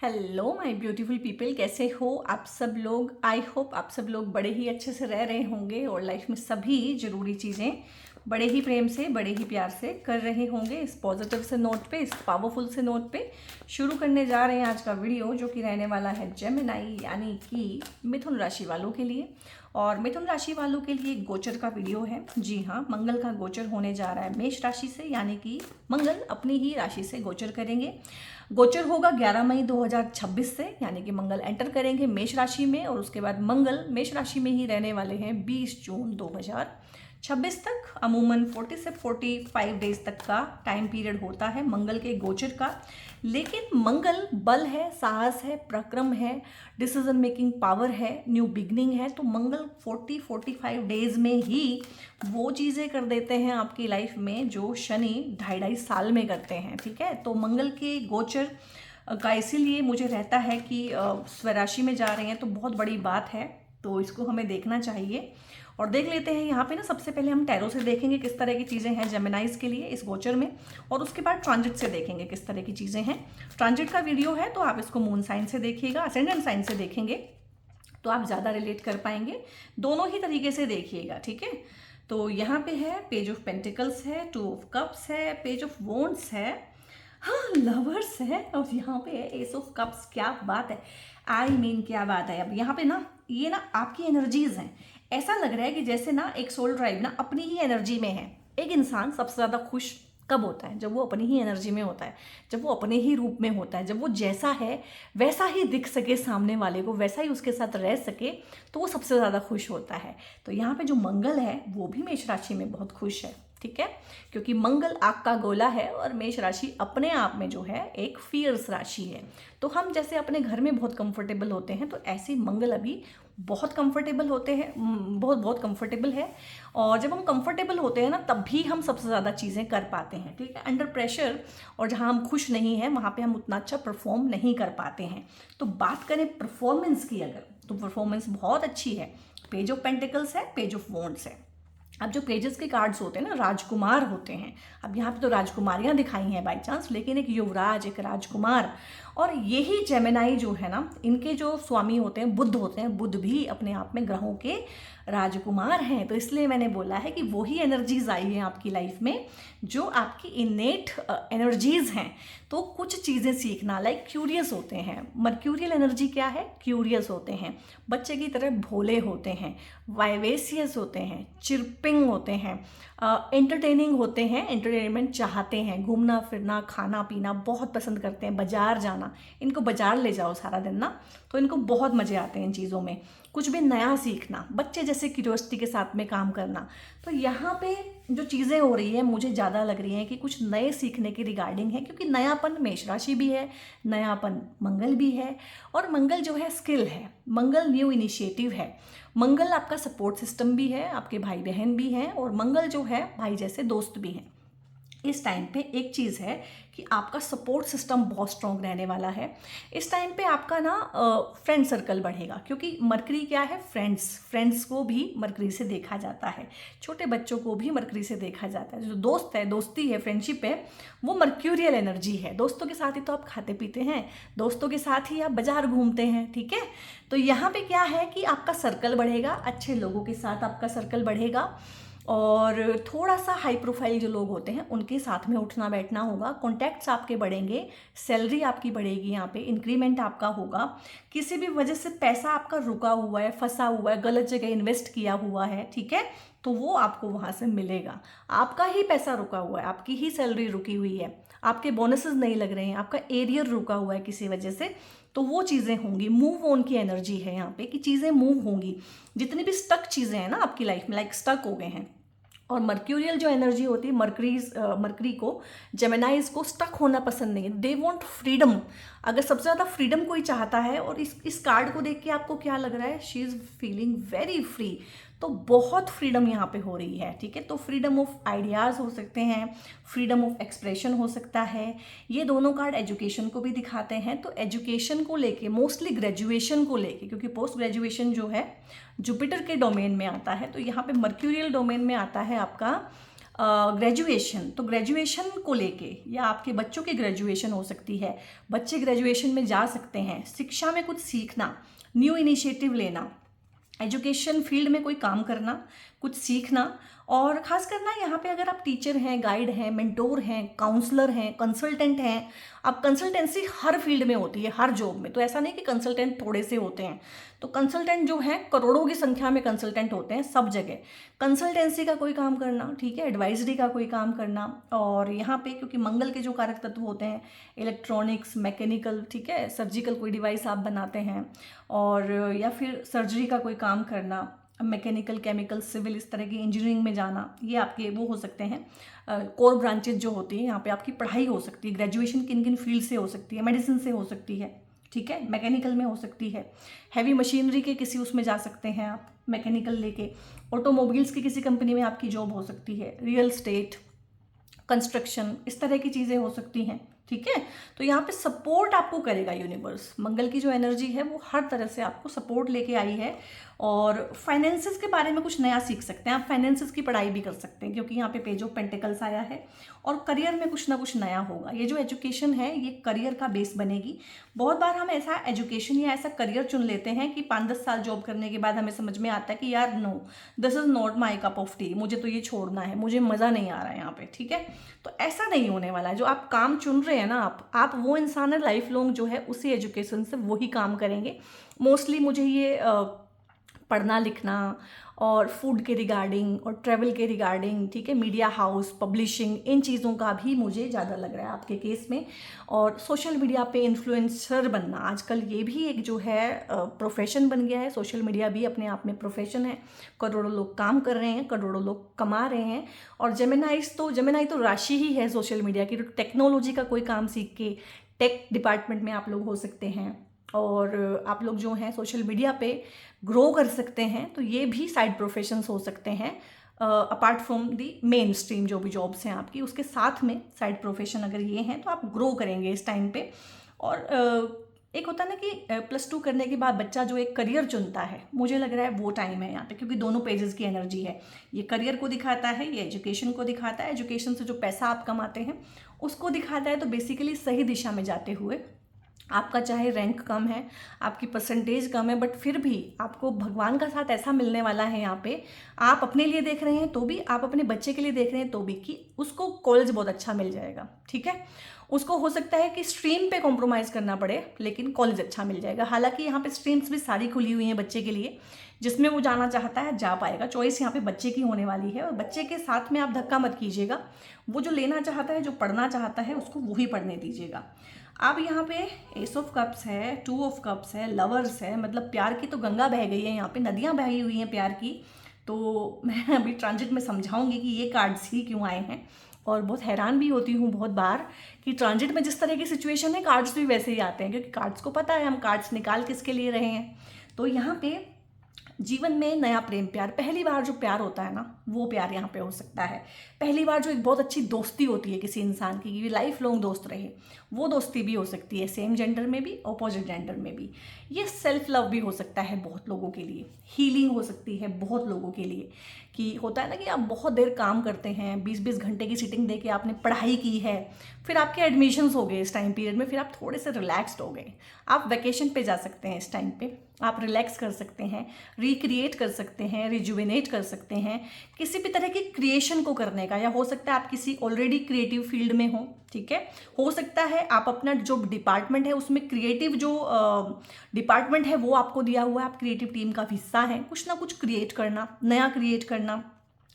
Hello my beautiful people, कैसे हो आप सब लोग। आई होप आप सब लोग बड़े ही अच्छे से रह रहे होंगे और लाइफ में सभी ज़रूरी चीज़ें बड़े ही प्रेम से, बड़े ही प्यार से कर रहे होंगे। इस पॉजिटिव से नोट पे, इस पावरफुल से नोट पे शुरू करने जा रहे हैं आज का वीडियो, जो कि रहने वाला है जेमिनी यानी कि मिथुन राशि वालों के लिए। और मिथुन राशि वालों के लिए गोचर का वीडियो है। जी हाँ, मंगल का गोचर होने जा रहा है मेष राशि से, यानी कि मंगल अपनी ही राशि से गोचर करेंगे। गोचर होगा 11 मई 2026 से, यानी कि मंगल एंटर करेंगे मेष राशि में और उसके बाद मंगल मेष राशि में ही रहने वाले हैं 20 जून 2026 तक। अमूमन 40 से 45 डेज तक का टाइम पीरियड होता है मंगल के गोचर का। लेकिन मंगल बल है, साहस है, पराक्रम है, डिसीजन मेकिंग पावर है, न्यू बिगनिंग है। तो मंगल 40-45 डेज में ही वो चीज़ें कर देते हैं आपकी लाइफ में जो शनि 2.5 साल में करते हैं। ठीक है, तो मंगल के गोचर का इसीलिए मुझे रहता है कि स्वराशि में जा रहे हैं तो बहुत बड़ी बात है, तो इसको हमें देखना चाहिए। और देख लेते हैं यहाँ पे ना, सबसे पहले हम टैरो से देखेंगे किस तरह की चीज़ें हैं जेमिनाइज के लिए इस गोचर में, और उसके बाद ट्रांजिट से देखेंगे किस तरह की चीज़ें हैं। ट्रांजिट का वीडियो है तो आप इसको मून साइन से देखिएगा, असेंडेंट साइन से देखेंगे तो आप ज़्यादा रिलेट कर पाएंगे। दोनों ही तरीके से देखिएगा, ठीक है। तो यहाँ पे है पेज ऑफ पेंटिकल्स है, 2 ऑफ कप्स है, पेज ऑफ वॉन्ड्स है, हाँ लवर्स है, और यहाँ पे है एस ऑफ कप्स। क्या बात है, आई मीन क्या बात है। अब यहाँ पे ना ये ना आपकी एनर्जीज हैं। ऐसा लग रहा है कि जैसे ना एक सोल ड्राइव ना अपनी ही एनर्जी में है। एक इंसान सबसे ज़्यादा खुश कब होता है? जब वो अपनी ही एनर्जी में होता है, जब वो अपने ही रूप में होता है, जब वो जैसा है वैसा ही दिख सके सामने वाले को, वैसा ही उसके साथ रह सके, तो वो सबसे ज़्यादा खुश होता है। तो यहाँ पे जो मंगल है वो भी मेष राशि में बहुत खुश है, ठीक है, क्योंकि मंगल आग का गोला है और मेष राशि अपने आप में जो है एक फियर्स राशि है। तो हम जैसे अपने घर में बहुत कंफर्टेबल होते हैं, तो ऐसे मंगल अभी बहुत कंफर्टेबल होते हैं, बहुत बहुत कंफर्टेबल है। और जब हम कंफर्टेबल होते हैं ना, तब भी हम सबसे ज़्यादा चीज़ें कर पाते हैं, ठीक है। अंडर प्रेशर और जहाँ हम खुश नहीं हैं वहाँ पे हम उतना अच्छा परफॉर्म नहीं कर पाते हैं। तो बात करें परफॉर्मेंस की अगर, तो परफॉर्मेंस बहुत अच्छी है। पेज ऑफ पेंटिकल्स है, पेज ऑफ वॉन्ड्स है। अब जो पेजेस के कार्ड्स होते हैं ना, राजकुमार होते हैं। अब यहाँ पे तो राजकुमारियाँ दिखाई हैं बाई चांस, लेकिन एक युवराज, एक राजकुमार। और यही जेमिनाई जो है ना, इनके जो स्वामी होते हैं बुध होते हैं। बुध भी अपने आप में ग्रहों के राजकुमार हैं। तो इसलिए मैंने बोला है कि वही एनर्जीज आई हैं आपकी लाइफ में जो आपकी इनेट एनर्जीज हैं। तो कुछ चीज़ें सीखना, लाइक क्यूरियस होते हैं। मर्क्यूरियल एनर्जी क्या है? क्यूरियस होते हैं, बच्चे की तरह भोले होते हैं, वाइवेसियस होते हैं, चिरपिंग होते हैं, एंटरटेनिंग होते हैं, एंटरटेनमेंट चाहते हैं, घूमना फिरना, खाना पीना बहुत पसंद करते हैं, बाजार जाना। इनको बाजार ले जाओ सारा दिन ना, तो इनको बहुत मज़े आते हैं इन चीज़ों में। कुछ भी नया सीखना, बच्चे जैसे क्यूरियोसिटी के साथ में काम करना। तो यहाँ पे जो चीज़ें हो रही हैं मुझे ज़्यादा लग रही हैं कि कुछ नए सीखने की रिगार्डिंग है, क्योंकि नयापन मेष राशि भी है, नयापन मंगल भी है। और मंगल जो है स्किल है, मंगल न्यू इनिशिएटिव है, मंगल आपका सपोर्ट सिस्टम भी है, आपके भाई बहन भी हैं, और मंगल जो है भाई जैसे दोस्त भी हैं। इस टाइम पे एक चीज़ है कि आपका सपोर्ट सिस्टम बहुत स्ट्रॉन्ग रहने वाला है। इस टाइम पे आपका ना फ्रेंड सर्कल बढ़ेगा, क्योंकि मरकरी क्या है? फ्रेंड्स को भी मरकरी से देखा जाता है, छोटे बच्चों को भी मरकरी से देखा जाता है। जो दोस्त है, दोस्ती है, फ्रेंडशिप है, वो मर्क्यूरियल एनर्जी है। दोस्तों के साथ ही तो आप खाते पीते हैं, दोस्तों के साथ ही आप बाजार घूमते हैं, ठीक है। तो यहाँ पे क्या है कि आपका सर्कल बढ़ेगा, अच्छे लोगों के साथ आपका सर्कल बढ़ेगा, और थोड़ा सा हाई प्रोफाइल जो लोग होते हैं उनके साथ में उठना बैठना होगा। कॉन्टैक्ट्स आपके बढ़ेंगे, सैलरी आपकी बढ़ेगी, यहाँ पे इंक्रीमेंट आपका होगा। किसी भी वजह से पैसा आपका रुका हुआ है, फंसा हुआ है, गलत जगह इन्वेस्ट किया हुआ है, ठीक है, तो वो आपको वहाँ से मिलेगा। आपका ही पैसा रुका हुआ है, आपकी ही सैलरी रुकी हुई है, आपके बोनसेस नहीं लग रहे हैं, आपका एरियर रुका हुआ है किसी वजह से, तो वो चीज़ें होंगी। मूव ऑन की एनर्जी है यहाँ पे कि चीज़ें मूव होंगी। जितनी भी स्टक चीज़ें हैं ना आपकी लाइफ में, लाइक स्टक हो गए हैं। और मर्क्यूरियल जो एनर्जी होती है, मरकरी को, जेमिनाइज को स्टक होना पसंद नहीं है, दे वांट फ्रीडम। अगर सबसे ज़्यादा फ्रीडम कोई चाहता है, और इस कार्ड को देख के आपको क्या लग रहा है? She is feeling very free. तो बहुत फ्रीडम यहाँ पे हो रही है, ठीक है। तो फ्रीडम ऑफ आइडियाज़ हो सकते हैं, फ्रीडम ऑफ एक्सप्रेशन हो सकता है। ये दोनों कार्ड एजुकेशन को भी दिखाते हैं। तो एजुकेशन को लेके, मोस्टली ग्रेजुएशन को लेके, क्योंकि पोस्ट ग्रेजुएशन जो है जुपिटर के डोमेन में आता है, तो यहाँ पे मर्क्यूरियल डोमेन में आता है आपका ग्रेजुएशन, तो ग्रेजुएशन को लेके या आपके बच्चों की ग्रेजुएशन हो सकती है, बच्चे ग्रेजुएशन में जा सकते हैं, शिक्षा में कुछ सीखना, न्यू इनिशिएटिव लेना, एजुकेशन फील्ड में कोई काम करना, कुछ सीखना। और खास करना यहाँ पे अगर आप टीचर हैं, गाइड हैं, मेंटोर हैं, काउंसलर हैं, कंसल्टेंट हैं। अब कंसल्टेंसी हर फील्ड में होती है, हर जॉब में, तो ऐसा नहीं कि कंसल्टेंट थोड़े से होते हैं। तो कंसल्टेंट जो है करोड़ों की संख्या में कंसल्टेंट होते हैं सब जगह। कंसल्टेंसी का कोई काम करना, ठीक है, एडवाइजरी का कोई काम करना। और यहाँ पे क्योंकि मंगल के जो कारक तत्व होते हैं, इलेक्ट्रॉनिक्स, मैकेनिकल, ठीक है, सर्जिकल कोई डिवाइस आप बनाते हैं, और या फिर सर्जरी का कोई काम करना, मैकेनिकल, केमिकल, सिविल, इस तरह की इंजीनियरिंग में जाना, ये आपके वो हो सकते हैं कोर ब्रांचेज जो होती है। यहाँ पे आपकी पढ़ाई हो सकती है, ग्रेजुएशन किन किन फील्ड से हो सकती है, मेडिसिन से हो सकती है, ठीक है, मैकेनिकल में हो सकती है, हैवी मशीनरी के किसी उसमें जा सकते हैं आप मैकेनिकल लेके, ऑटोमोबाइल्स की किसी कंपनी में आपकी जॉब हो सकती है, रियल स्टेट, कंस्ट्रक्शन, इस तरह की चीज़ें हो सकती हैं, ठीक है। तो यहाँ पे सपोर्ट आपको करेगा यूनिवर्स, मंगल की जो एनर्जी है वो हर तरह से आपको सपोर्ट लेके आई है। और फाइनेंसेस के बारे में कुछ नया सीख सकते हैं आप, फाइनेंसेस की पढ़ाई भी कर सकते हैं, क्योंकि यहाँ पे पेज ऑफ पेंटिकल्स आया है। और करियर में कुछ ना कुछ नया होगा, ये जो एजुकेशन है ये करियर का बेस बनेगी। बहुत बार हम ऐसा एजुकेशन या ऐसा करियर चुन लेते हैं कि 5-10 साल जॉब करने के बाद हमें समझ में आता है कि यार no, this is not my cup of tea, मुझे तो ये छोड़ना है, मुझे मज़ा नहीं आ रहा है यहाँ पे, ठीक है। तो ऐसा नहीं होने वाला है। जो आप काम चुन रहे हैं ना, आप वो इंसान है लाइफ लॉन्ग जो है उसी एजुकेशन से वही काम करेंगे। मोस्टली मुझे ये पढ़ना लिखना और फूड के रिगार्डिंग और ट्रैवल के रिगार्डिंग, ठीक है, मीडिया हाउस, पब्लिशिंग, इन चीज़ों का भी मुझे ज़्यादा लग रहा है आपके केस में। और सोशल मीडिया पे इन्फ्लुएंसर बनना आजकल ये भी एक जो है प्रोफेशन बन गया है। सोशल मीडिया भी अपने आप में प्रोफेशन है, करोड़ों लोग काम कर रहे हैं, करोड़ों लोग कमा रहे हैं। और जेमिनाई तो राशि ही है सोशल मीडिया की। तो टेक्नोलॉजी का कोई काम सीख के टेक डिपार्टमेंट में आप लोग हो सकते हैं, और आप लोग जो हैं सोशल मीडिया पे ग्रो कर सकते हैं। तो ये भी साइड प्रोफेशंस हो सकते हैं, apart from the main stream जो भी जॉब्स हैं आपकी, उसके साथ में साइड प्रोफेशन अगर ये हैं तो आप ग्रो करेंगे इस टाइम पे। और एक होता है ना कि +2 करने के बाद बच्चा जो एक करियर चुनता है, मुझे लग रहा है वो टाइम है यहाँ पे, क्योंकि दोनों पेजेस की एनर्जी है। ये करियर को दिखाता है, ये एजुकेशन को दिखाता है, एजुकेशन से जो पैसा आप कमाते हैं उसको दिखाता है। तो बेसिकली सही दिशा में जाते हुए, आपका चाहे रैंक कम है, आपकी परसेंटेज कम है, बट फिर भी आपको भगवान का साथ ऐसा मिलने वाला है यहाँ पे। आप अपने लिए देख रहे हैं तो भी, आप अपने बच्चे के लिए देख रहे हैं तो भी, कि उसको कॉलेज बहुत अच्छा मिल जाएगा, ठीक है। उसको हो सकता है कि स्ट्रीम पे कॉम्प्रोमाइज़ करना पड़े, लेकिन कॉलेज अच्छा मिल जाएगा। हालांकि यहाँ पे स्ट्रीम्स भी सारी खुली हुई हैं बच्चे के लिए, जिसमें वो जाना चाहता है जा पाएगा। चॉइस यहाँ पे बच्चे की होने वाली है, और बच्चे के साथ में आप धक्का मत कीजिएगा। वो जो लेना चाहता है, जो पढ़ना चाहता है, उसको वही पढ़ने दीजिएगा। अब यहाँ पे एस ऑफ कप्स है, 2 ऑफ कप्स है, लवर्स है, मतलब प्यार की तो गंगा बह गई है, यहाँ पे नदियाँ बही हुई हैं प्यार की। तो मैं अभी ट्रांजिट में समझाऊंगी कि ये कार्ड्स ही क्यों आए हैं। और बहुत हैरान भी होती हूँ बहुत बार कि ट्रांजिट में जिस तरह की सिचुएशन है, कार्ड्स भी वैसे ही आते हैं, क्योंकि कार्ड्स को पता है हम कार्ड्स निकाल किसके लिए रहे हैं। तो यहाँ पे जीवन में नया प्रेम प्यार, पहली बार जो प्यार होता है ना, वो प्यार यहाँ पे हो सकता है। पहली बार जो एक बहुत अच्छी दोस्ती होती है किसी इंसान की, कि लाइफ लॉन्ग दोस्त रहे, वो दोस्ती भी हो सकती है, सेम जेंडर में भी, ऑपोजिट जेंडर में भी। ये सेल्फ लव भी हो सकता है बहुत लोगों के लिए, हीलिंग हो सकती है बहुत लोगों के लिए। कि होता है ना कि आप बहुत देर काम करते हैं, 20-20 घंटे की सीटिंग दे के आपने पढ़ाई की है, फिर आपके एडमिशन्स हो गए इस टाइम पीरियड में, फिर आप थोड़े से रिलैक्स्ड हो गए, आप वैकेशन पे जा सकते हैं इस टाइम पे, आप रिलैक्स कर सकते हैं, रिक्रिएट कर सकते हैं, रिजुविनेट कर सकते हैं, किसी भी तरह की क्रिएशन को करने का। या हो सकता है आप किसी ऑलरेडी क्रिएटिव फील्ड में हो, ठीक है, हो सकता है आप अपना जो डिपार्टमेंट है उसमें क्रिएटिव जो डिपार्टमेंट है वो आपको दिया हुआ है, आप क्रिएटिव टीम का हिस्सा हैं। कुछ ना कुछ क्रिएट करना, नया क्रिएट करना,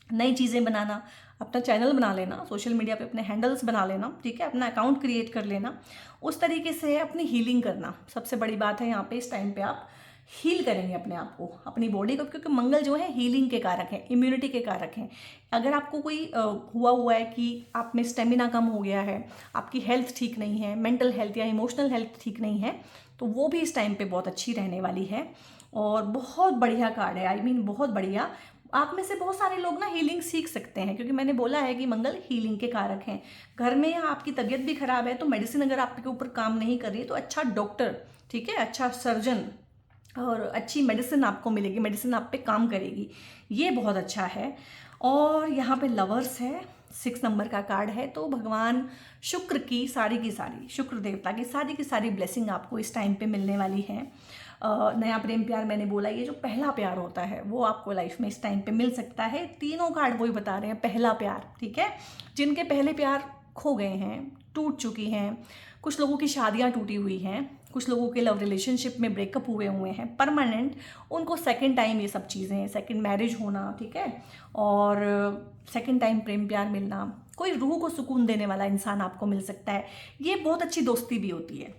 नई चीज़ें बनाना, अपना चैनल बना लेना, सोशल मीडिया पे अपने हैंडल्स बना लेना, ठीक है, अपना अकाउंट क्रिएट कर लेना, उस तरीके से अपनी हीलिंग करना। सबसे बड़ी बात है यहाँ पे, इस टाइम पे आप हील करेंगे अपने आप को, अपनी बॉडी को, क्योंकि मंगल जो है हीलिंग के कारक है, इम्यूनिटी के कारक हैं। अगर आपको कोई हुआ है कि आप में स्टेमिना कम हो गया है, आपकी हेल्थ ठीक नहीं है, मेंटल हेल्थ या इमोशनल हेल्थ ठीक नहीं है, तो वो भी इस टाइम पे बहुत अच्छी रहने वाली है। और बहुत बढ़िया कार्ड है, आई मीन बहुत बढ़िया। आप में से बहुत सारे लोग ना हीलिंग सीख सकते हैं, क्योंकि मैंने बोला है कि मंगल हीलिंग के कारक हैं। घर में या आपकी तबीयत भी खराब है तो मेडिसिन अगर आपके ऊपर काम नहीं कर रही है तो अच्छा डॉक्टर, ठीक है, अच्छा सर्जन और अच्छी मेडिसिन आपको मिलेगी, मेडिसिन आप पे काम करेगी, ये बहुत अच्छा है। और यहाँ पे लवर्स है, 6 नंबर का कार्ड है। तो भगवान शुक्र की सारी शुक्र देवता की सारी ब्लेसिंग आपको इस टाइम पे मिलने वाली है। नया प्रेम प्यार मैंने बोला, ये जो पहला प्यार होता है वो आपको लाइफ में इस टाइम पे मिल सकता है। तीनों कार्ड वही बता रहे हैं, पहला प्यार, ठीक है। जिनके पहले प्यार खो गए हैं, टूट चुकी हैं, कुछ लोगों की शादियां टूटी हुई हैं, कुछ लोगों के लव रिलेशनशिप में ब्रेकअप हुए हैं परमानेंट, उनको सेकंड टाइम ये सब चीज़ें, सेकंड मैरिज होना, ठीक है, और सेकंड टाइम प्रेम प्यार मिलना, कोई रूह को सुकून देने वाला इंसान आपको मिल सकता है। ये बहुत अच्छी दोस्ती भी होती है।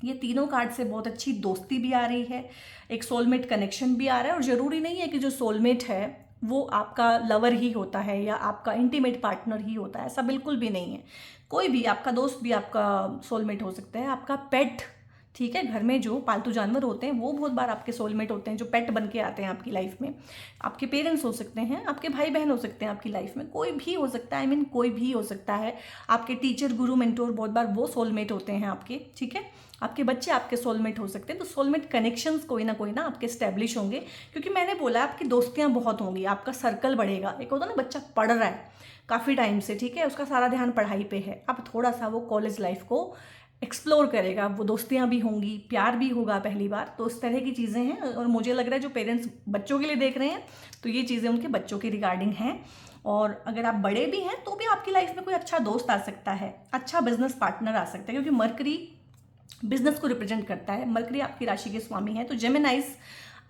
ये तीनों कार्ड से बहुत अच्छी दोस्ती भी आ रही है, एक सोलमेट कनेक्शन भी आ रहा है। और ज़रूरी नहीं है कि जो सोलमेट है वो आपका लवर ही होता है या आपका इंटीमेट पार्टनर ही होता है, ऐसा बिल्कुल भी नहीं है। कोई भी, आपका दोस्त भी आपका सोलमेट हो सकता है, आपका पेट, ठीक है, घर में जो पालतू जानवर होते हैं वो बहुत बार आपके सोलमेट होते हैं, जो पेट बन के आते हैं आपकी लाइफ में। आपके पेरेंट्स हो सकते हैं, आपके भाई बहन हो सकते हैं आपकी लाइफ में, कोई भी हो सकता है, कोई भी हो सकता है। आपके टीचर, गुरु, मेंटोर बहुत बार वो सोलमेट होते हैं आपके, ठीक है। आपके बच्चे आपके सोलमेट हो सकते हैं। तो सोलमेट कनेक्शंस कोई ना आपके स्टैब्लिश होंगे, क्योंकि मैंने बोला आपकी दोस्तियां बहुत होंगी, आपका सर्कल बढ़ेगा। एक होता ना, बच्चा पढ़ रहा है काफ़ी टाइम से, ठीक है, उसका सारा ध्यान पढ़ाई पे है, अब थोड़ा सा वो कॉलेज लाइफ को एक्सप्लोर करेगा, वो दोस्तियां भी होंगी, प्यार भी होगा पहली बार। तो इस तरह की चीज़ें हैं। और मुझे लग रहा है जो पेरेंट्स बच्चों के लिए देख रहे हैं तो ये चीज़ें उनके बच्चों के रिगार्डिंग हैं। और अगर आप बड़े भी हैं तो भी आपकी लाइफ में कोई अच्छा दोस्त आ सकता है, अच्छा बिजनेस पार्टनर आ सकता है, क्योंकि मरकरी बिजनेस को रिप्रेजेंट करता है। मरकरी आपकी राशि के स्वामी है। तो जेमिनाइज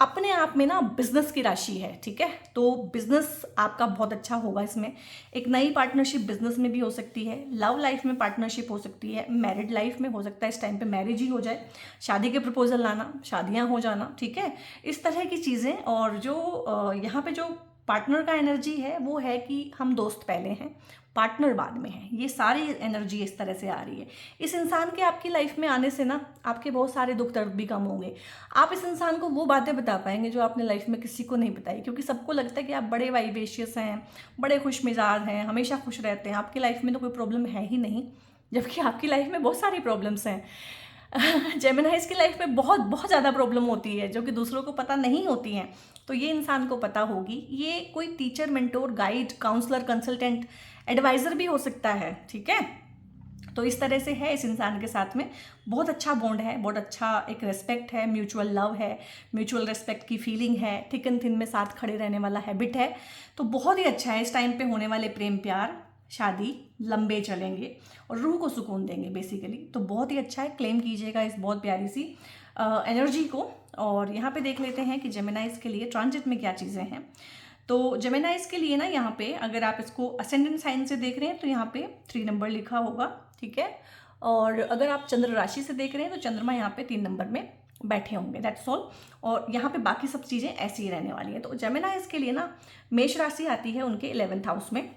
अपने आप में ना बिजनेस की राशि है, ठीक है। तो बिजनेस आपका बहुत अच्छा होगा इसमें। एक नई पार्टनरशिप बिजनेस में भी हो सकती है, लव लाइफ में पार्टनरशिप हो सकती है, मैरिड लाइफ में हो सकता है इस टाइम पे मैरिज ही हो जाए, शादी के प्रपोजल लाना, शादियां हो जाना, ठीक है, इस तरह की चीज़ें। और जो यहाँ पे जो पार्टनर का एनर्जी है वो है कि हम दोस्त पहले हैं, पार्टनर बाद में है। ये सारी एनर्जी इस तरह से आ रही है। इस इंसान के आपकी लाइफ में आने से ना आपके बहुत सारे दुख दर्द भी कम होंगे। आप इस इंसान को वो बातें बता पाएंगे जो आपने लाइफ में किसी को नहीं बताई, क्योंकि सबको लगता है कि आप बड़े वाइबेशियस हैं, बड़े खुश मिजाज हैं, हमेशा खुश रहते हैं, आपकी लाइफ में तो कोई प्रॉब्लम है ही नहीं, जबकि आपकी लाइफ में बहुत सारी प्रॉब्लम्स हैं। जेमिनाइज की लाइफ में बहुत बहुत ज़्यादा प्रॉब्लम होती है जो कि दूसरों को पता नहीं होती हैं, तो ये इंसान को पता होगी। ये कोई teacher, mentor, guide, counsellor, consultant, adviser भी हो सकता है, ठीक है। तो इस तरह से है इस इंसान के साथ में बहुत अच्छा बॉन्ड है, बहुत अच्छा एक रिस्पेक्ट है, म्यूचुअल लव है, म्यूचुअल रिस्पेक्ट की फीलिंग है, थिक एंड थिन में साथ खड़े रहने वाला हैबिट है। तो बहुत ही अच्छा है। इस टाइम पे होने वाले प्रेम प्यार शादी लंबे चलेंगे और रूह को सुकून देंगे बेसिकली। तो बहुत ही अच्छा है, क्लेम कीजिएगा इस बहुत प्यारी सी एनर्जी को। और यहाँ पे देख लेते हैं कि जेमिनाइज के लिए ट्रांजिट में क्या चीज़ें हैं। तो जेमिनाइज के लिए ना यहाँ पे अगर आप इसको असेंडेंट साइन से देख रहे हैं तो यहाँ पे 3 नंबर लिखा होगा, ठीक है। और अगर आप चंद्र राशि से देख रहे हैं तो चंद्रमा यहाँ पे 3 नंबर में बैठे होंगे, दैट्स ऑल। और यहाँ पे बाकी सब चीज़ें ऐसी ही रहने वाली हैं। तो जेमिनाइज के लिए ना मेष राशि आती है उनके 11th हाउस में,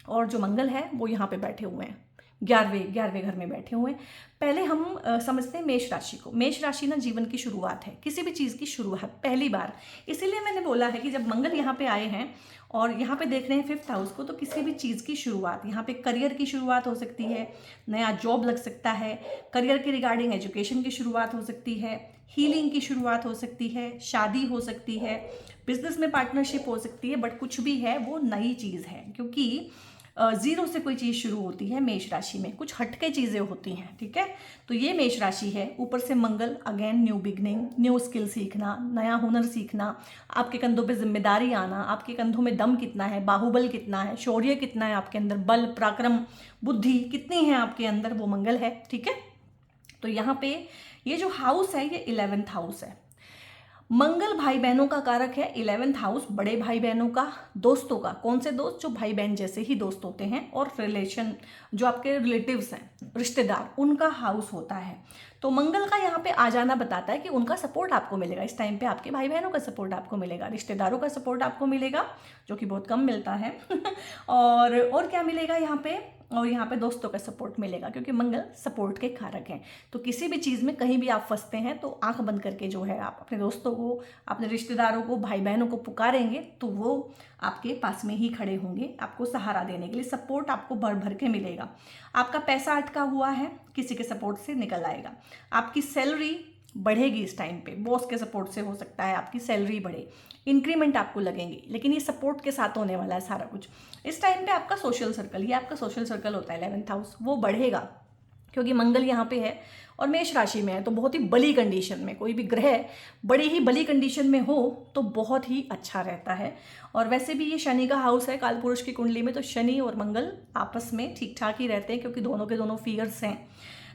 और जो मंगल है वो यहाँ पे बैठे हुए हैं, 11वें घर में बैठे हुए हैं। पहले हम समझते हैं मेष राशि को। मेष राशि ना जीवन की शुरुआत है, किसी भी चीज़ की शुरुआत पहली बार। इसीलिए मैंने बोला है कि जब मंगल यहाँ पे आए हैं और यहाँ पे देख रहे हैं 5th हाउस को, तो किसी भी चीज़ की शुरुआत, यहाँ पे करियर की शुरुआत हो सकती है, नया जॉब लग सकता है, करियर के रिगार्डिंग एजुकेशन की शुरुआत हो सकती है, हीलिंग की शुरुआत हो सकती है, शादी हो सकती है, बिजनेस में पार्टनरशिप हो सकती है। बट कुछ भी है वो नई चीज़ है, क्योंकि जीरो से कोई चीज़ शुरू होती है मेष राशि में, कुछ हटके चीज़ें होती हैं, ठीक है। तो ये मेष राशि है। ऊपर से Mangal, again new beginning, new skill सीखना, नया हुनर सीखना, आपके कंधों पे जिम्मेदारी आना, आपके कंधों में दम कितना है, बाहुबल कितना है, शौर्य कितना है आपके अंदर, बल, पराक्रम, बुद्धि कितनी है आपके अंदर, वो मंगल है, ठीक है। तो यहाँ पे ये जो हाउस है ये 11th हाउस है। मंगल भाई बहनों का कारक है। 11th हाउस बड़े भाई बहनों का, दोस्तों का। कौन से दोस्त? जो भाई बहन जैसे ही दोस्त होते हैं, और रिलेशन, जो आपके रिलेटिव्स हैं, रिश्तेदार, उनका हाउस होता है। तो मंगल का यहाँ पे आ जाना बताता है कि उनका सपोर्ट आपको मिलेगा इस टाइम पे, आपके भाई बहनों का सपोर्ट आपको मिलेगा, रिश्तेदारों का सपोर्ट आपको मिलेगा, जो कि बहुत कम मिलता है। और क्या मिलेगा यहाँ पे? और यहाँ पे दोस्तों का सपोर्ट मिलेगा, क्योंकि मंगल सपोर्ट के कारक हैं। तो किसी भी चीज़ में कहीं भी आप फंसते हैं तो आंख बंद करके जो है आप अपने दोस्तों को, अपने रिश्तेदारों को, भाई बहनों को पुकारेंगे तो वो आपके पास में ही खड़े होंगे, आपको सहारा देने के लिए। सपोर्ट आपको भर भर के मिलेगा। आपका पैसा अटका हुआ है, किसी के सपोर्ट से निकल आएगा। आपकी सैलरी बढ़ेगी इस टाइम पे, बॉस के सपोर्ट से हो सकता है आपकी सैलरी बढ़े, इंक्रीमेंट आपको लगेंगे, लेकिन ये सपोर्ट के साथ होने वाला है सारा कुछ। इस टाइम पे आपका सोशल सर्कल, ये आपका सोशल सर्कल होता है 11th हाउस, वो बढ़ेगा क्योंकि मंगल यहाँ पे है और मेष राशि में है। तो बहुत ही बली कंडीशन में, कोई भी ग्रह बड़ी ही बली कंडीशन में हो तो बहुत ही अच्छा रहता है। और वैसे भी ये शनि का हाउस है कालपुरुष की कुंडली में, तो शनि और मंगल आपस में ठीक ठाक ही रहते हैं क्योंकि दोनों के दोनों फिगर्स हैं।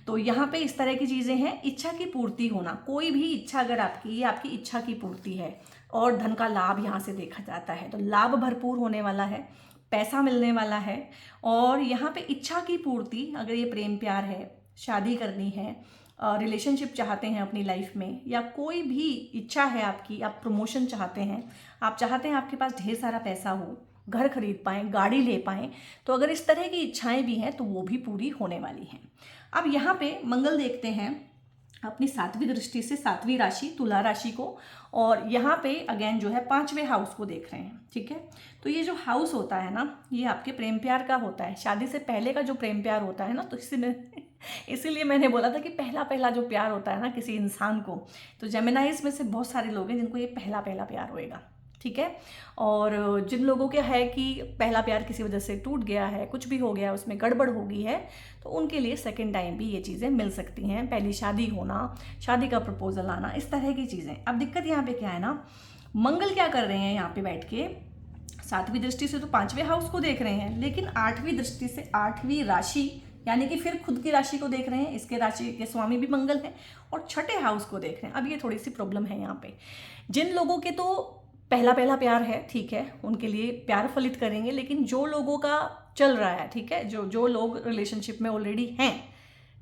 तो यहाँ पे इस तरह की चीज़ें हैं, इच्छा की पूर्ति होना, कोई भी इच्छा अगर आपकी, ये आपकी इच्छा की पूर्ति है। और धन का लाभ यहाँ से देखा जाता है, तो लाभ भरपूर होने वाला है, पैसा मिलने वाला है। और यहाँ पे इच्छा की पूर्ति, अगर ये प्रेम प्यार है, शादी करनी है, रिलेशनशिप चाहते हैं अपनी लाइफ में, या कोई भी इच्छा है आपकी, आप प्रमोशन चाहते हैं, आप चाहते हैं आपके पास ढेर सारा पैसा हो, घर खरीद पाएँ, गाड़ी ले पाएँ, तो अगर इस तरह की इच्छाएं भी हैं तो वो भी पूरी होने वाली हैं। अब यहाँ पे मंगल देखते हैं अपनी 7वीं दृष्टि से 7वीं राशि तुला राशि को, और यहाँ पे अगेन जो है 5वें हाउस को देख रहे हैं, ठीक है। तो ये जो हाउस होता है ना, ये आपके प्रेम प्यार का होता है, शादी से पहले का जो प्रेम प्यार होता है ना, तो इसीलिए मैंने बोला था कि पहला पहला जो प्यार होता है ना किसी इंसान को, तो जेमिनाइज में से बहुत सारे लोग हैं जिनको ये पहला पहला प्यार होएगा, ठीक है। और जिन लोगों के है कि पहला प्यार किसी वजह से टूट गया है, कुछ भी हो गया, उसमें गड़बड़ हो गई है, तो उनके लिए सेकंड टाइम भी ये चीज़ें मिल सकती हैं, पहली शादी होना, शादी का प्रपोजल आना, इस तरह की चीज़ें। अब दिक्कत यहाँ पे क्या है ना, मंगल क्या कर रहे हैं यहाँ पे बैठ के, 7वीं दृष्टि से तो 5वें हाउस को देख रहे हैं, लेकिन 8वीं दृष्टि से 8वीं राशि यानी कि फिर खुद की राशि को देख रहे हैं, इसके राशि के स्वामी भी मंगल हैं, और छठे हाउस को देख रहे हैं। अब ये थोड़ी सी प्रॉब्लम है यहाँ पे, जिन लोगों के तो पहला पहला प्यार है, ठीक है, उनके लिए प्यार फलित करेंगे, लेकिन जो लोगों का चल रहा है, ठीक है, जो लोग रिलेशनशिप में ऑलरेडी हैं,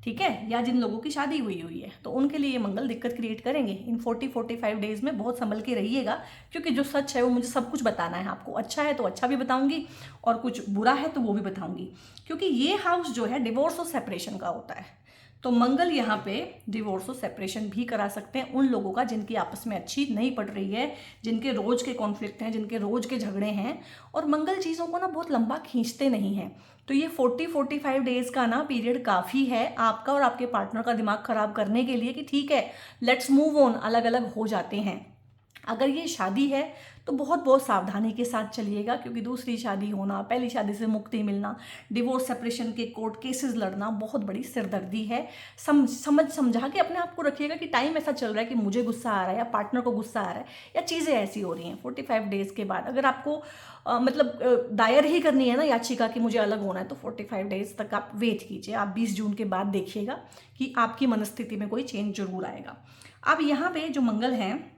ठीक है, या जिन लोगों की शादी हुई है, तो उनके लिए ये मंगल दिक्कत क्रिएट करेंगे। इन 40-45 डेज में बहुत संभल के रहिएगा, क्योंकि जो सच है वो मुझे सब कुछ बताना है आपको। अच्छा है तो अच्छा भी बताऊंगी, और कुछ बुरा है तो वो भी बताऊंगी, क्योंकि ये हाउस जो है डिवोर्स और सेपरेशन का होता है। तो मंगल यहाँ पे डिवोर्स और सेपरेशन भी करा सकते हैं उन लोगों का जिनकी आपस में अच्छी नहीं पड़ रही है, जिनके रोज के कॉन्फ्लिक्ट हैं, जिनके रोज के झगड़े हैं। और मंगल चीज़ों को ना बहुत लंबा खींचते नहीं हैं, तो ये 40-45 डेज का ना पीरियड काफ़ी है आपका और आपके पार्टनर का दिमाग खराब करने के लिए कि ठीक है लेट्स मूव ऑन, अलग अलग हो जाते हैं। अगर ये शादी है तो बहुत बहुत सावधानी के साथ चलिएगा, क्योंकि दूसरी शादी होना, पहली शादी से मुक्ति मिलना, डिवोर्स सेपरेशन के कोर्ट केसेस लड़ना बहुत बड़ी सिरदर्दी है। समझा के अपने आप को रखिएगा कि टाइम ऐसा चल रहा है कि मुझे गुस्सा आ रहा है या पार्टनर को गुस्सा आ रहा है या चीज़ें ऐसी हो रही हैं। 45 डेज के बाद अगर आपको दायर ही करनी है ना याचिका कि मुझे अलग होना है, तो 45 डेज तक आप वेट कीजिए। आप 20 जून के बाद देखिएगा कि आपकी मनस्थिति में कोई चेंज जरूर आएगा। अब यहाँ पे जो मंगल हैं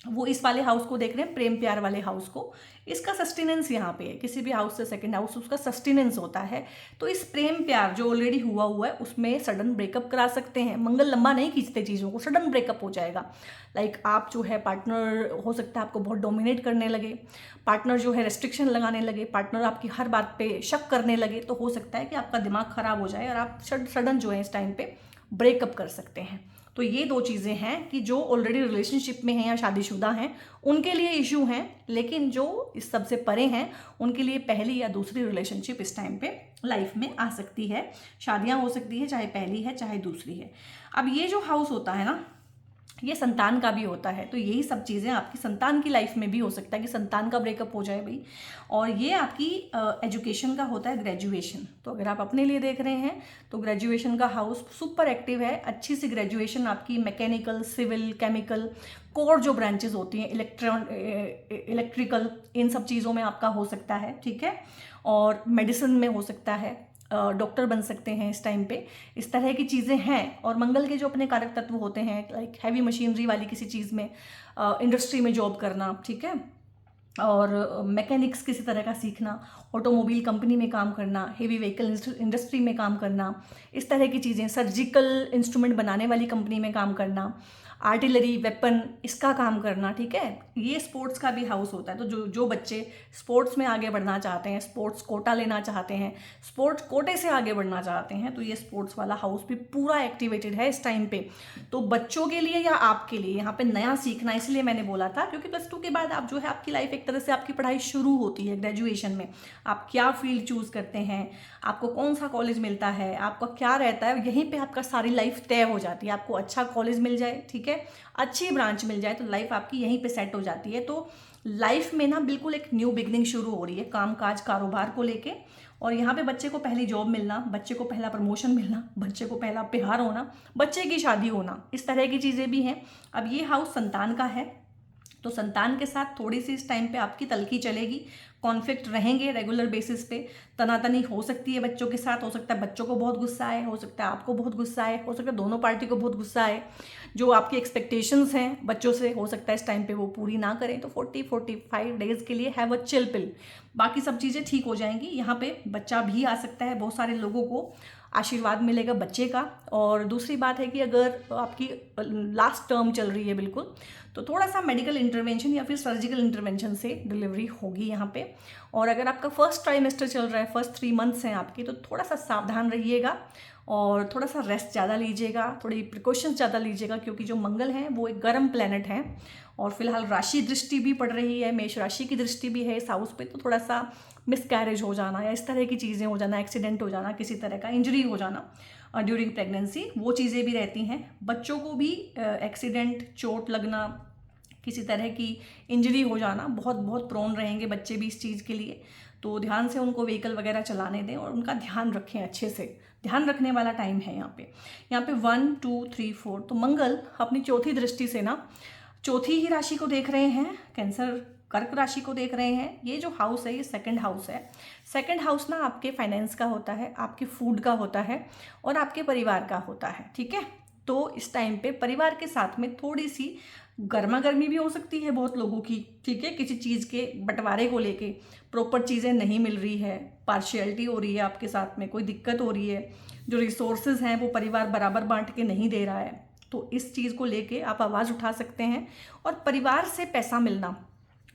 वो इस वाले हाउस को देख रहे हैं, प्रेम प्यार वाले हाउस को। इसका सस्टेनेंस यहाँ पे है, किसी भी हाउस से सेकंड हाउस उसका सस्टेनेंस होता है। तो इस प्रेम प्यार जो ऑलरेडी हुआ है उसमें सडन ब्रेकअप करा सकते हैं। मंगल लंबा नहीं खींचते चीज़ों को, सडन ब्रेकअप हो जाएगा। लाइक आप जो है पार्टनर हो सकता है आपको बहुत डोमिनेट करने लगे, पार्टनर जो है रेस्ट्रिक्शन लगाने लगे, पार्टनर आपकी हर बात पे शक करने लगे, तो हो सकता है कि आपका दिमाग खराब हो जाए और आप सडन जो है इस टाइम पे ब्रेकअप कर सकते हैं। तो ये दो चीज़ें हैं कि जो ऑलरेडी रिलेशनशिप में हैं या शादीशुदा हैं उनके लिए इशू हैं, लेकिन जो इस सबसे परे हैं उनके लिए पहली या दूसरी रिलेशनशिप इस टाइम पे लाइफ में आ सकती है। शादियां हो सकती है, चाहे पहली है चाहे दूसरी है। अब ये जो हाउस होता है ना, ये संतान का भी होता है, तो यही सब चीज़ें आपकी संतान की लाइफ में भी हो सकता है कि संतान का ब्रेकअप हो जाए भाई। और ये आपकी एजुकेशन का होता है, ग्रेजुएशन। तो अगर आप अपने लिए देख रहे हैं तो ग्रेजुएशन का हाउस सुपर एक्टिव है। अच्छी सी ग्रेजुएशन आपकी मैकेनिकल, सिविल, केमिकल, कोर जो ब्रांचेस होती हैं, इलेक्ट्रिकल, इन सब चीज़ों में आपका हो सकता है, ठीक है। और मेडिसिन में हो सकता है, डॉक्टर बन सकते हैं इस टाइम पे, इस तरह की चीज़ें हैं। और मंगल के जो अपने कारक तत्व होते हैं, लाइक हैवी मशीनरी वाली किसी चीज़ में, इंडस्ट्री में जॉब करना, ठीक है, और मैकेनिक्स किसी तरह का सीखना, ऑटोमोबाइल कंपनी में काम करना, हेवी व्हीकल इंडस्ट्री में काम करना, इस तरह की चीज़ें, सर्जिकल इंस्ट्रूमेंट बनाने वाली कंपनी में काम करना, आर्टिलरी वेपन इसका काम करना, ठीक है। ये स्पोर्ट्स का भी हाउस होता है। तो जो बच्चे स्पोर्ट्स में आगे बढ़ना चाहते हैं, स्पोर्ट्स कोटा लेना चाहते हैं, स्पोर्ट्स कोटे से आगे बढ़ना चाहते हैं, तो ये स्पोर्ट्स वाला हाउस भी पूरा एक्टिवेटेड है इस टाइम पे। तो बच्चों के लिए या आपके लिए यहाँ पे नया सीखना, इसलिए मैंने बोला था क्योंकि +2 के बाद आप जो है आपकी लाइफ एक एक तरह से आपकी पढ़ाई शुरू होती है ग्रेजुएशन में। आप क्या फील्ड चूज़ करते हैं, आपको कौन सा कॉलेज मिलता है, आपका क्या रहता है, यहीं पे आपका सारी लाइफ तय हो जाती है। आपको अच्छा कॉलेज मिल जाए, ठीक है, अच्छी ब्रांच मिल जाए तो लाइफ आपकी यहीं पे सेट हो जाती है। तो लाइफ में ना बिल्कुल एक न्यू बिगनिंग शुरू हो रही है काम काज कारोबार को लेके। और यहाँ पे बच्चे को पहली जॉब मिलना, बच्चे को पहला प्रमोशन मिलना, बच्चे को पहला प्यार होना, बच्चे की शादी होना, इस तरह की चीज़ें भी हैं। अब ये हाउस संतान का है, तो संतान के साथ थोड़ी सी इस टाइम पे आपकी तलखी चलेगी, कॉन्फ्लिक्ट रहेंगे रेगुलर बेसिस पे, तनातनी हो सकती है बच्चों के साथ, हो सकता है बच्चों को बहुत गुस्सा आए, हो सकता है आपको बहुत गुस्सा आए, हो सकता है दोनों पार्टी को बहुत गुस्सा आए। जो आपकी एक्सपेक्टेशंस हैं बच्चों से, हो सकता है इस टाइम पे वो पूरी ना करें। तो 40-45 डेज के लिए हैव अ चिल पिल, बाकी सब चीज़ें ठीक हो जाएंगी। यहाँ पे बच्चा भी आ सकता है, बहुत सारे लोगों को आशीर्वाद मिलेगा बच्चे का। और दूसरी बात है कि अगर आपकी लास्ट टर्म चल रही है बिल्कुल, तो थोड़ा सा मेडिकल इंटरवेंशन या फिर सर्जिकल इंटरवेंशन से डिलीवरी होगी यहाँ पे। और अगर आपका फर्स्ट ट्राइमेस्टर चल रहा है, फर्स्ट 3 मंथ्स हैं आपकी, तो थोड़ा सा सावधान रहिएगा और थोड़ा सा रेस्ट ज़्यादा लीजिएगा, थोड़ी प्रिकॉशंस ज़्यादा लीजिएगा, क्योंकि जो मंगल है वो एक गर्म प्लेनेट है और फिलहाल राशि दृष्टि भी पड़ रही है, मेष राशि की दृष्टि भी है इस हाउस पे। तो थोड़ा सा मिसकैरेज हो जाना या इस तरह की चीज़ें हो जाना, एक्सीडेंट हो जाना, किसी तरह का इंजरी हो जाना ड्यूरिंग प्रेगनेंसी, वो चीज़ें भी रहती हैं। बच्चों को भी एक्सीडेंट, चोट लगना, किसी तरह की इंजरी हो जाना, बहुत बहुत प्रोन रहेंगे बच्चे भी इस चीज़ के लिए। तो ध्यान से उनको व्हीकल वगैरह चलाने दें और उनका ध्यान रखें, अच्छे से ध्यान रखने वाला टाइम है यहाँ पे। यहाँ पे 1 2 3 4, तो मंगल अपनी चौथी दृष्टि से ना चौथी ही राशि को देख रहे हैं, कैंसर कर्क राशि को देख रहे हैं। ये जो हाउस है ये सेकंड हाउस है। सेकंड हाउस ना आपके फाइनेंस का होता है, आपके फूड का होता है और आपके परिवार का होता है, ठीक है। तो इस टाइम पे परिवार के साथ में थोड़ी सी गर्मा गर्मी भी हो सकती है बहुत लोगों की, ठीक है, किसी चीज़ के बंटवारे को लेके प्रॉपर चीज़ें नहीं मिल रही है, पार्शियलिटी हो रही है आपके साथ में, कोई दिक्कत हो रही है, जो रिसोर्सेज हैं वो परिवार बराबर बांट के नहीं दे रहा है। तो इस चीज़ को लेके आप आवाज़ उठा सकते हैं। और परिवार से पैसा मिलना,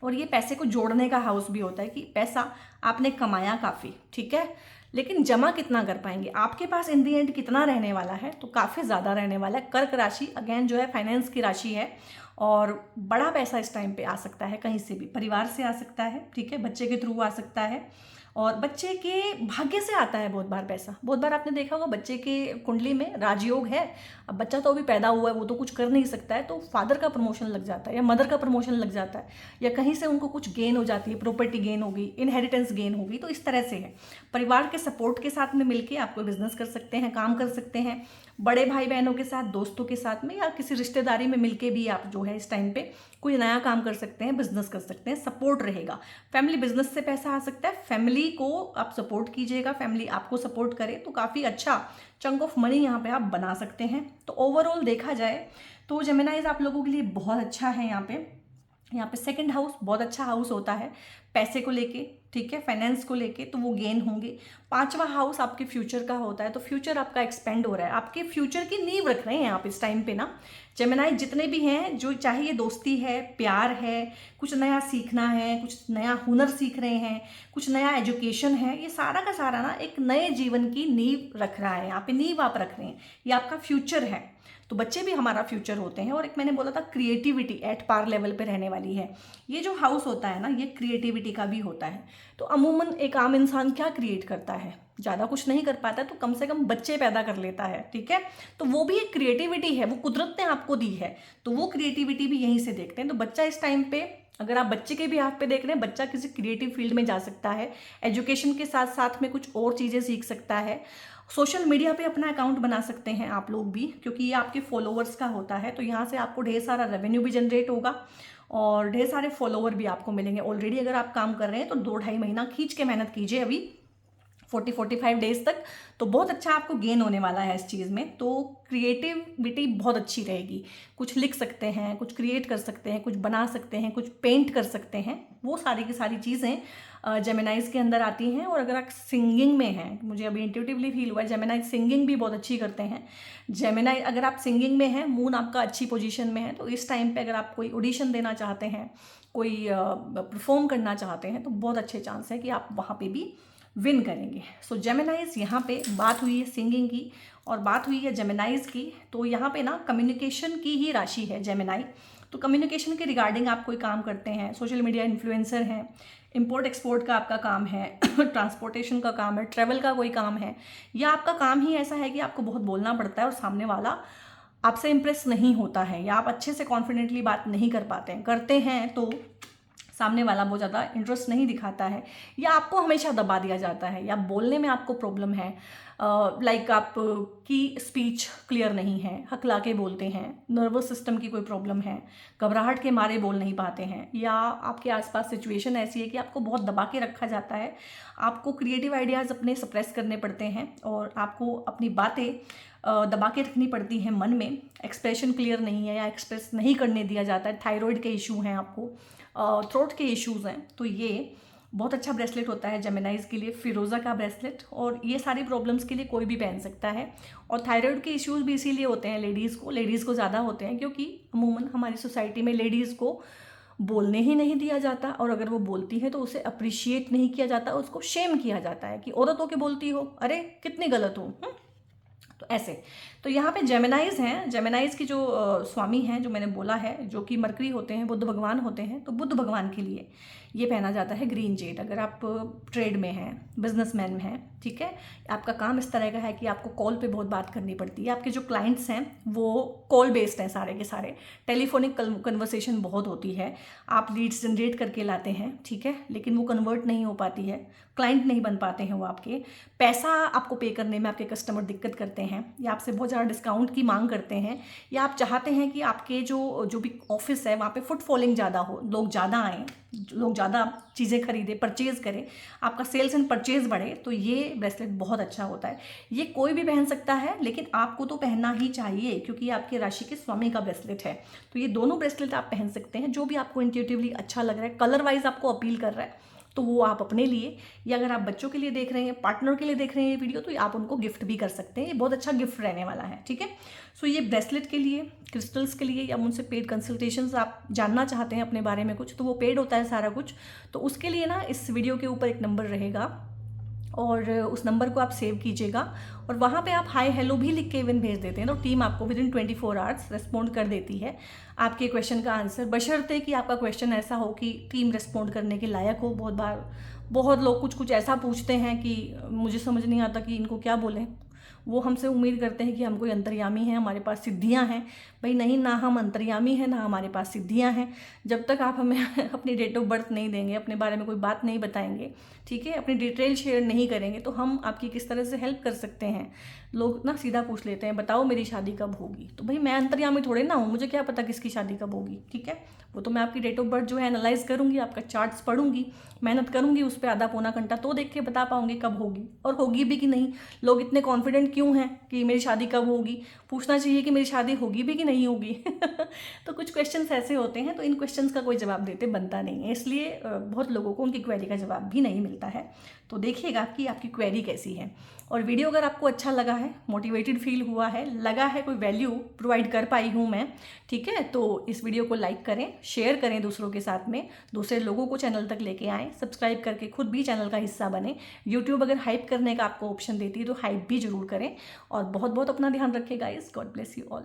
और ये पैसे को जोड़ने का हाउस भी होता है कि पैसा आपने कमाया काफ़ी, ठीक है, लेकिन जमा कितना कर पाएंगे, आपके पास इन दी एंड कितना रहने वाला है, तो काफ़ी ज़्यादा रहने वाला है। कर्क राशि अगेन जो है फाइनेंस की राशि है और बड़ा पैसा इस टाइम पे आ सकता है, कहीं से भी, परिवार से आ सकता है, ठीक है, बच्चे के थ्रू आ सकता है और बच्चे के भाग्य से आता है बहुत बार पैसा। बहुत बार आपने देखा होगा बच्चे के कुंडली में राजयोग है, अब बच्चा तो अभी पैदा हुआ है, वो तो कुछ कर नहीं सकता है, तो फादर का प्रमोशन लग जाता है या मदर का प्रमोशन लग जाता है, या कहीं से उनको कुछ गेन हो जाती है, प्रॉपर्टी गेन होगी, इनहेरिटेंस गेन होगी। तो इस तरह से है, परिवार के सपोर्ट के साथ में मिलके आप कोई बिजनेस कर सकते हैं, काम कर सकते हैं, बड़े भाई बहनों के साथ, दोस्तों के साथ में, या किसी रिश्तेदारी में मिलके भी आप जो है इस टाइम पे कोई नया काम कर सकते हैं, बिजनेस कर सकते हैं, सपोर्ट रहेगा। फैमिली बिजनेस से पैसा आ सकता है, फैमिली को आप सपोर्ट कीजिएगा, फैमिली आपको सपोर्ट करे तो काफ़ी अच्छा चंक ऑफ मनी यहाँ पे आप बना सकते हैं। तो ओवरऑल देखा जाए तो जेमिनाइज आप लोगों के लिए बहुत अच्छा है। यहाँ पे सेकंड हाउस बहुत अच्छा हाउस होता है पैसे को लेके, ठीक है, फाइनेंस को लेके, तो वो गेन होंगे। 5वां हाउस आपके फ्यूचर का होता है, तो फ्यूचर आपका एक्सपेंड हो रहा है, आपके फ्यूचर की नींव रख रहे हैं आप इस टाइम पे ना। जेमिनाई जितने भी हैं, जो चाहे ये दोस्ती है, प्यार है, कुछ नया सीखना है, कुछ नया हुनर सीख रहे हैं, कुछ नया एजुकेशन है, ये सारा का सारा ना एक नए जीवन की नींव रख रहा है। यहाँ पे नींव आप रख रहे हैं, ये आपका फ्यूचर है। तो बच्चे भी हमारा फ्यूचर होते हैं। और एक मैंने बोला था क्रिएटिविटी एट पार लेवल पे रहने वाली है। ये जो हाउस होता है ना, ये क्रिएटिविटी का भी होता है। तो अमूमन एक आम इंसान क्या क्रिएट करता है, ज़्यादा कुछ नहीं कर पाता है, तो कम से कम बच्चे पैदा कर लेता है, ठीक है। तो वो भी एक क्रिएटिविटी है, वो कुदरत ने आपको दी है, तो वो क्रिएटिविटी भी यहीं से देखते हैं। तो बच्चा इस टाइम पे, अगर आप बच्चे के भी हाथ पे देख रहे हैं, बच्चा किसी क्रिएटिव फील्ड में जा सकता है, एजुकेशन के साथ साथ में कुछ और चीज़ें सीख सकता है। सोशल मीडिया पे अपना अकाउंट बना सकते हैं आप लोग भी, क्योंकि ये आपके फॉलोअर्स का होता है। तो यहाँ से आपको ढेर सारा रेवेन्यू भी जनरेट होगा और ढेर सारे फॉलोअर भी आपको मिलेंगे। ऑलरेडी अगर आप काम कर रहे हैं तो 2-2.5 महीना खींच के मेहनत कीजिए अभी 40-45 डेज तक, तो बहुत अच्छा आपको गेन होने वाला है इस चीज़ में। तो क्रिएटिविटी बहुत अच्छी रहेगी, कुछ लिख सकते हैं, कुछ क्रिएट कर सकते हैं, कुछ बना सकते हैं, कुछ पेंट कर सकते हैं, वो सारी की सारी चीज़ें जेमिनाइज के अंदर आती हैं। और अगर आप सिंगिंग में हैं, मुझे अभी इंट्यूटिवली फील हुआ है जेमिनाइज सिंगिंग भी बहुत अच्छी करते हैं। जेमिनाई अगर आप सिंगिंग में हैं, मून आपका अच्छी पोजीशन में है, तो इस टाइम पे अगर आप कोई ऑडिशन देना चाहते हैं, कोई परफॉर्म करना चाहते हैं, तो बहुत अच्छे चांस है कि आप वहाँ पे भी विन करेंगे। सो जेमिनाइज यहाँ पे बात हुई है सिंगिंग की और बात हुई है जेमिनाइज की, तो यहाँ पे ना कम्युनिकेशन की ही राशि है जेमिनाई। तो तो कम्युनिकेशन के रिगार्डिंग आप कोई काम करते हैं, सोशल मीडिया इन्फ्लुएंसर हैं, इंपोर्ट एक्सपोर्ट का आपका काम है, ट्रांसपोर्टेशन का काम है, ट्रैवल का कोई काम है, या आपका काम ही ऐसा है कि आपको बहुत बोलना पड़ता है और सामने वाला आपसे इम्प्रेस नहीं होता है, या आप अच्छे से कॉन्फिडेंटली बात नहीं कर पाते हैं, करते हैं तो सामने वाला बहुत ज़्यादा इंटरेस्ट नहीं दिखाता है, या आपको हमेशा दबा दिया जाता है, या बोलने में आपको प्रॉब्लम है, लाइक आप की स्पीच क्लियर नहीं है, हकला के बोलते हैं, नर्वस सिस्टम की कोई प्रॉब्लम है, घबराहट के मारे बोल नहीं पाते हैं, या आपके आसपास सिचुएशन ऐसी है कि आपको बहुत दबा के रखा जाता है, आपको क्रिएटिव आइडियाज़ अपने सप्रेस करने पड़ते हैं और आपको अपनी बातें दबा के रखनी पड़ती हैं मन में, एक्सप्रेशन क्लियर नहीं है या एक्सप्रेस नहीं करने दिया जाता है, थायराइड के इशू हैं आपको, थ्रोट के इश्यूज़ हैं, तो ये बहुत अच्छा ब्रेसलेट होता है जेमिनाइज के लिए, फिरोज़ा का ब्रेसलेट। और ये सारी प्रॉब्लम्स के लिए कोई भी पहन सकता है। और थायराइड के इश्यूज भी इसीलिए होते हैं लेडीज़ को ज़्यादा होते हैं, क्योंकि अमूमन हमारी सोसाइटी में लेडीज़ को बोलने ही नहीं दिया जाता, और अगर वो बोलती है तो उसे अप्रिशिएट नहीं किया जाता, उसको शेम किया जाता है कि औरत होके बोलती हो, अरे कितनी गलत हो। तो ऐसे तो यहाँ पे जेमिनाइज हैं, जेमिनाइज की जो स्वामी हैं, जो मैंने बोला है, जो कि मरकरी होते हैं, बुद्ध भगवान होते हैं, तो बुद्ध भगवान के लिए ये पहना जाता है ग्रीन जेड। अगर आप ट्रेड में हैं, बिजनेसमैन में हैं, ठीक है, आपका काम इस तरह का है कि आपको कॉल पे बहुत बात करनी पड़ती है, आपके जो क्लाइंट्स हैं वो कॉल बेस्ड हैं सारे के सारे, टेलीफोनिक कन्वर्सेशन बहुत होती है, आप लीड्स जनरेट करके लाते हैं, ठीक है, लेकिन वो कन्वर्ट नहीं हो पाती है, क्लाइंट नहीं बन पाते हैं वो आपके, पैसा आपको पे करने में आपके कस्टमर दिक्कत करते हैं, या आपसे बहुत ज़्यादा डिस्काउंट की मांग करते हैं, या आप चाहते हैं कि आपके जो भी ऑफिस है वहाँ पे फुटफॉलिंग ज़्यादा हो, लोग ज़्यादा आएँ, लोग ज़्यादा चीज़ें खरीदें, परचेज़ करें, आपका सेल्स एंड परचेज़ बढ़े, तो ये ब्रेसलेट बहुत अच्छा होता है। ये कोई भी पहन सकता है, लेकिन आपको तो पहनना ही चाहिए क्योंकि ये आपके राशि के स्वामी का ब्रेसलेट है। तो ये दोनों ब्रेसलेट आप पहन सकते हैं, जो भी आपको इंट्यूटिवली अच्छा लग रहा है, कलर वाइज आपको अपील कर रहा है, तो वो आप अपने लिए, या अगर आप बच्चों के लिए देख रहे हैं, पार्टनर के लिए देख रहे हैं ये वीडियो, तो आप उनको गिफ्ट भी कर सकते हैं। ये बहुत अच्छा गिफ्ट रहने वाला है, ठीक है। सो ये ब्रेसलेट के लिए, क्रिस्टल्स के लिए, या उनसे पेड कंसल्टेशंस आप जानना चाहते हैं अपने बारे में कुछ, तो वो पेड होता है सारा कुछ। तो उसके लिए ना इस वीडियो के ऊपर एक नंबर रहेगा, और उस नंबर को आप सेव कीजिएगा, और वहाँ पे आप हाय हेलो भी लिख के इवन भेज देते हैं, तो टीम आपको विद इन 24 आवर्स रिस्पॉन्ड कर देती है आपके क्वेश्चन का आंसर, बशर्ते कि आपका क्वेश्चन ऐसा हो कि टीम रिस्पॉन्ड करने के लायक हो। बहुत बार बहुत लोग कुछ कुछ ऐसा पूछते हैं कि मुझे समझ नहीं आता कि इनको क्या बोलें, वो हमसे उम्मीद करते हैं कि हम कोई अंतर्यामी हैं, हमारे पास सिद्धियां हैं। भाई नहीं, ना हम अंतर्यामी हैं, ना हमारे पास सिद्धियां हैं। जब तक आप हमें अपनी डेट ऑफ बर्थ नहीं देंगे, अपने बारे में कोई बात नहीं बताएंगे, ठीक है, अपनी डिटेल शेयर नहीं करेंगे, तो हम आपकी किस तरह से हेल्प कर सकते हैं। लोग ना सीधा पूछ लेते हैं, बताओ मेरी शादी कब होगी। तो भाई मैं अंतर्यामी थोड़े ना हूँ, मुझे क्या पता किसकी शादी कब होगी, ठीक है। वो तो मैं आपकी डेट ऑफ बर्थ जो है एनालाइज करूँगी, आपका चार्ट्स पढ़ूंगी, मेहनत करूँगी उस पर आधा पौना घंटा, तो देख के बता पाऊंगी कब होगी, और होगी भी कि नहीं। लोग इतने कॉन्फिडेंट क्यों हैं कि मेरी शादी कब होगी? पूछना चाहिए कि मेरी शादी होगी भी कि नहीं होगी। तो कुछ क्वेश्चंस ऐसे होते हैं, तो इन क्वेश्चंस का कोई जवाब देते बनता नहीं है, इसलिए बहुत लोगों को उनकी क्वेरी का जवाब भी नहीं मिलता है। तो देखिएगा कि आपकी क्वेरी कैसी है। और वीडियो अगर आपको अच्छा लगा है, मोटिवेटेड फील हुआ है, लगा है कोई वैल्यू प्रोवाइड कर पाई हूँ मैं, ठीक है, तो इस वीडियो को लाइक करें, शेयर करें दूसरों के साथ में, दूसरे लोगों को चैनल तक लेके आएँ, सब्सक्राइब करके खुद भी चैनल का हिस्सा बने। यूट्यूब अगर हाइप करने का आपको ऑप्शन देती है तो हाइप भी जरूर करें। और बहुत बहुत अपना ध्यान रखिए guys. God bless you all.